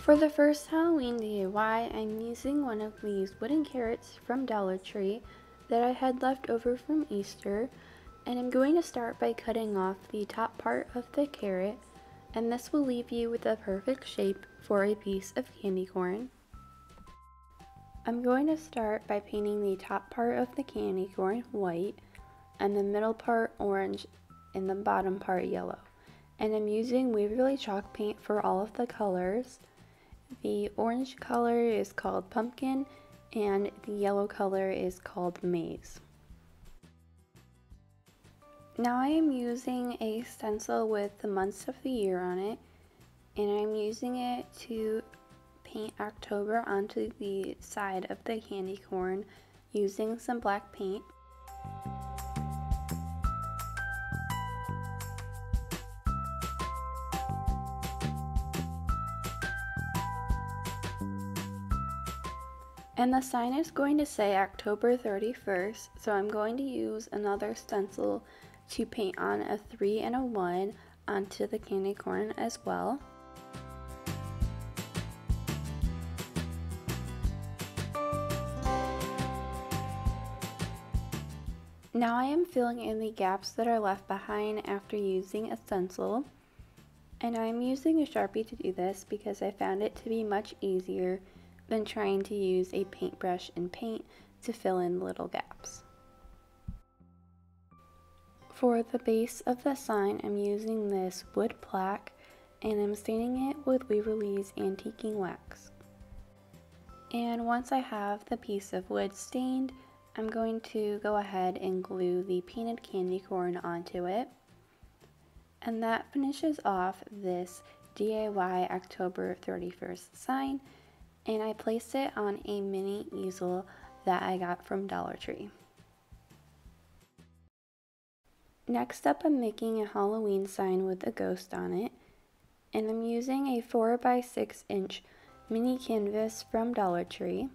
For the first Halloween DIY, I'm using one of these wooden carrots from Dollar Tree that I had left over from Easter, and I'm going to start by cutting off the top part of the carrot, and this will leave you with a perfect shape for a piece of candy corn. I'm going to start by painting the top part of the candy corn white, and the middle part orange, and the bottom part yellow. And I'm using Waverly chalk paint for all of the colors. The orange color is called pumpkin, and the yellow color is called maize. Now I am using a stencil with the months of the year on it, and I'm using it to paint October onto the side of the candy corn using some black paint. And the sign is going to say October 31st, so I'm going to use another stencil to paint on a 3 and a 1 onto the candy corn as well. Now I am filling in the gaps that are left behind after using a stencil, and I'm using a Sharpie to do this because I found it to be much easier than trying to use a paintbrush and paint to fill in little gaps. For the base of the sign, I'm using this wood plaque, and I'm staining it with Waverly's Antiquing Wax. And once I have the piece of wood stained, I'm going to go ahead and glue the painted candy corn onto it. And that finishes off this DIY October 31st sign, and I placed it on a mini easel that I got from Dollar Tree. Next up, I'm making a Halloween sign with a ghost on it, and I'm using a 4x6 inch mini canvas from Dollar Tree.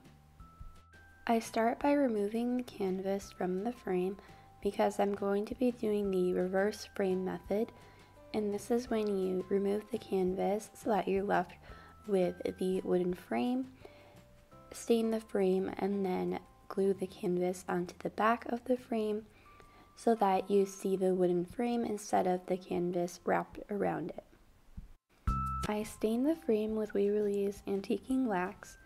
I start by removing the canvas from the frame because I'm going to be doing the reverse frame method, and this is when you remove the canvas so that you're left with the wooden frame, stain the frame, and then glue the canvas onto the back of the frame so that you see the wooden frame instead of the canvas wrapped around it. I stain the frame with Waverly's Antiquing Wax,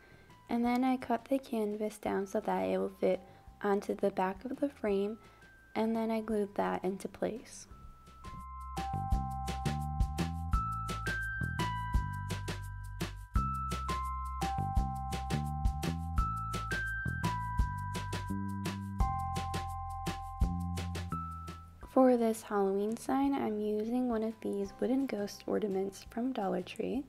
and then I cut the canvas down so that it will fit onto the back of the frame, and then I glued that into place. For this Halloween sign, I'm using one of these wooden ghost ornaments from Dollar Tree,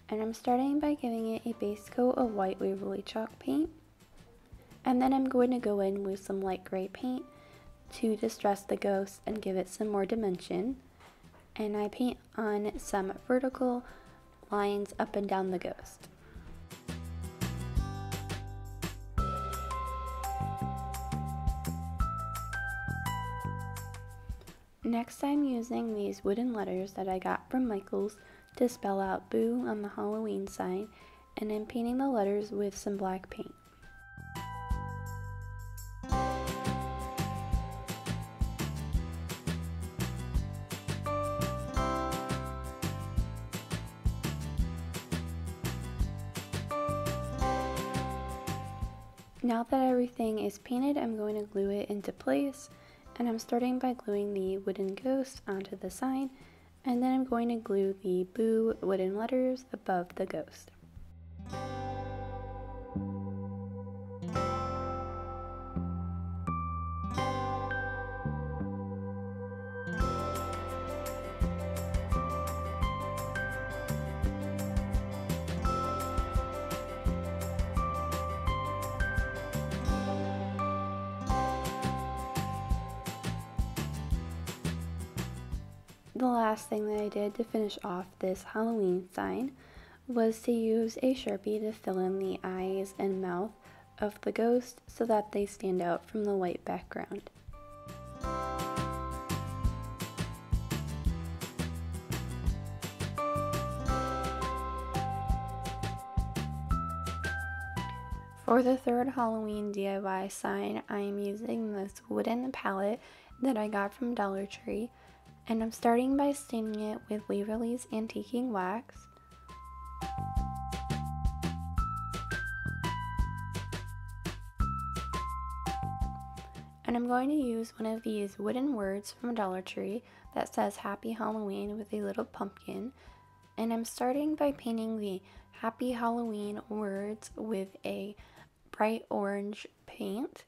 and I'm starting by giving it a base coat of white Waverly chalk paint, and then I'm going to go in with some light gray paint to distress the ghost and give it some more dimension, and I paint on some vertical lines up and down the ghost. Next, I'm using these wooden letters that I got from Michael's to spell out Boo on the Halloween sign, and I'm painting the letters with some black paint. Now that everything is painted, I'm going to glue it into place, and I'm starting by gluing the wooden ghost onto the sign, and then I'm going to glue the Boo wooden letters above the ghost. The last thing that I did to finish off this Halloween sign was to use a Sharpie to fill in the eyes and mouth of the ghost so that they stand out from the white background. For the third Halloween DIY sign, I am using this wooden palette that I got from Dollar Tree, and I'm starting by staining it with Waverly's Antiquing Wax. And I'm going to use one of these wooden words from Dollar Tree that says Happy Halloween with a little pumpkin. And I'm starting by painting the Happy Halloween words with a bright orange paint.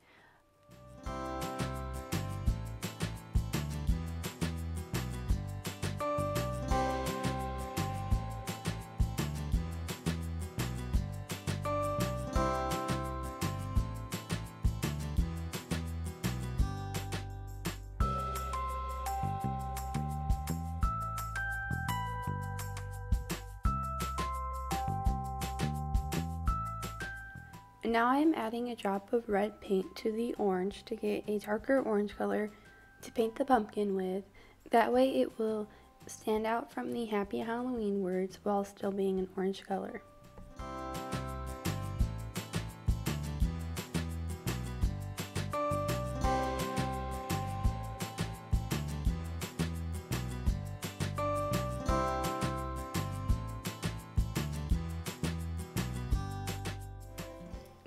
Now I am adding a drop of red paint to the orange to get a darker orange color to paint the pumpkin with. That way it will stand out from the Happy Halloween words while still being an orange color.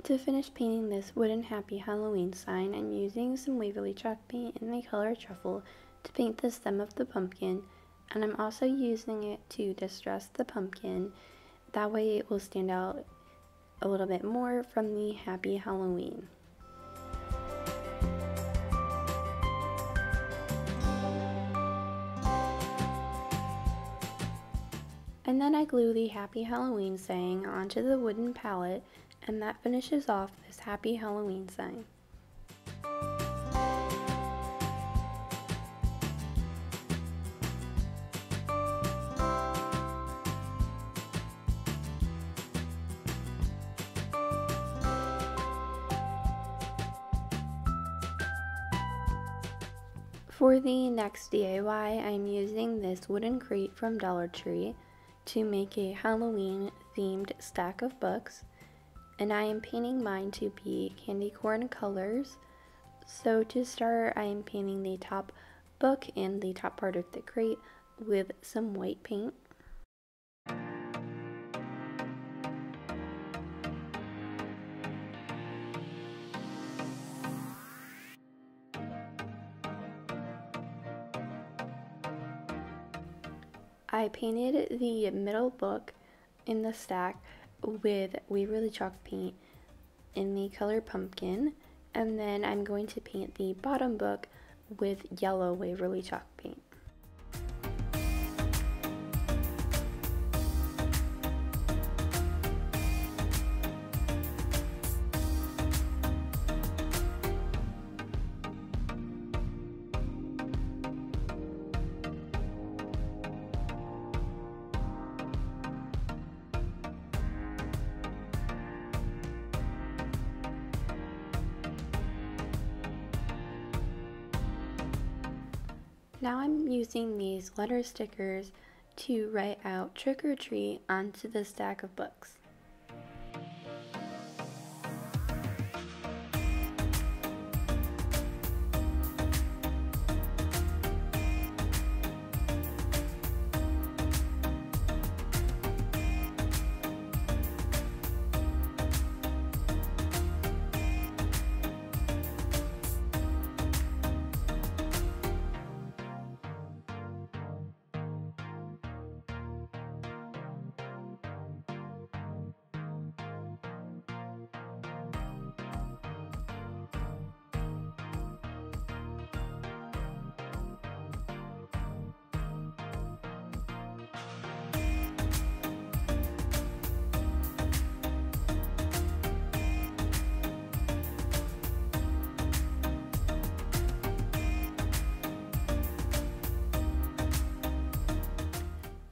To finish painting this wooden Happy Halloween sign, I'm using some Waverly chalk paint in the color Truffle to paint the stem of the pumpkin, and I'm also using it to distress the pumpkin. That way it will stand out a little bit more from the Happy Halloween. And then I glue the Happy Halloween saying onto the wooden palette, and that finishes off this Happy Halloween sign. For the next DIY, I'm using this wooden crate from Dollar Tree to make a Halloween themed stack of books. And I am painting mine to be candy corn colors. So to start, I am painting the top book and the top part of the crate with some white paint. I painted the middle book in the stack with Waverly chalk paint in the color pumpkin, and then I'm going to paint the bottom book with yellow Waverly chalk paint. Now I'm using these letter stickers to write out trick or treat onto the stack of books.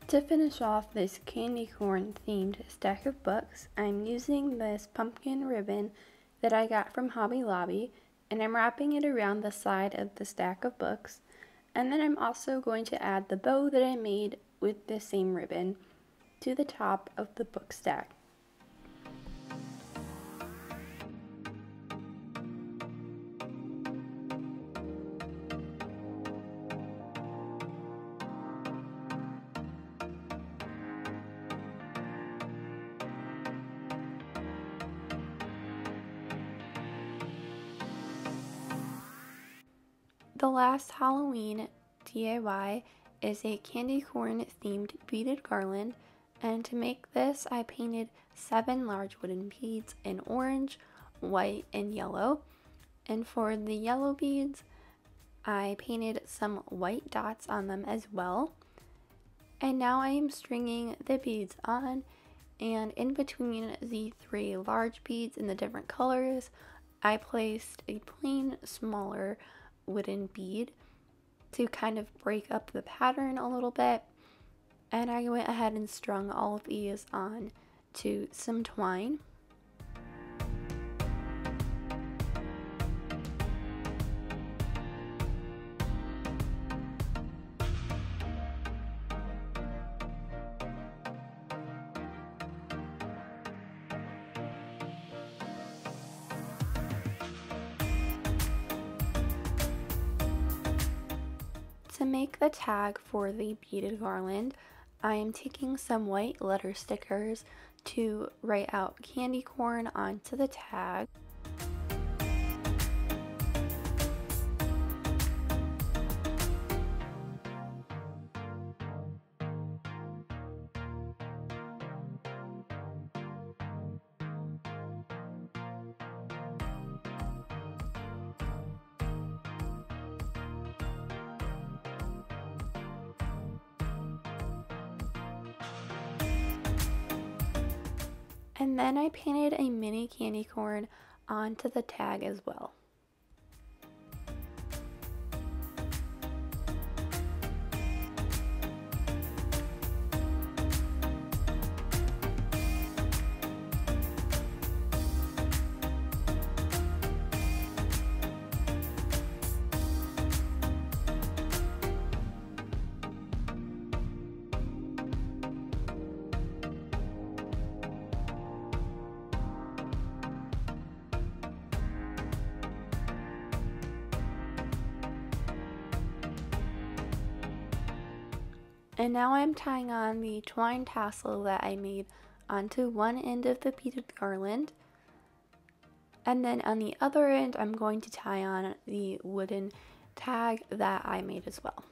To finish off this candy corn themed stack of books, I'm using this pumpkin ribbon that I got from Hobby Lobby, and I'm wrapping it around the side of the stack of books. And then I'm also going to add the bow that I made with the same ribbon to the top of the book stack. The last Halloween DIY is a candy corn themed beaded garland, and to make this I painted 7 large wooden beads in orange, white, and yellow. And for the yellow beads, I painted some white dots on them as well. And now I am stringing the beads on, and in between the 3 large beads in the different colors, I placed a plain smaller wooden bead to kind of break up the pattern a little bit. And I went ahead and strung all of these on to some twine. To make the tag for the beaded garland, I am taking some white letter stickers to write out candy corn onto the tag. And then I painted a mini candy corn onto the tag as well. And now I'm tying on the twine tassel that I made onto one end of the beaded garland. And then on the other end, I'm going to tie on the wooden tag that I made as well.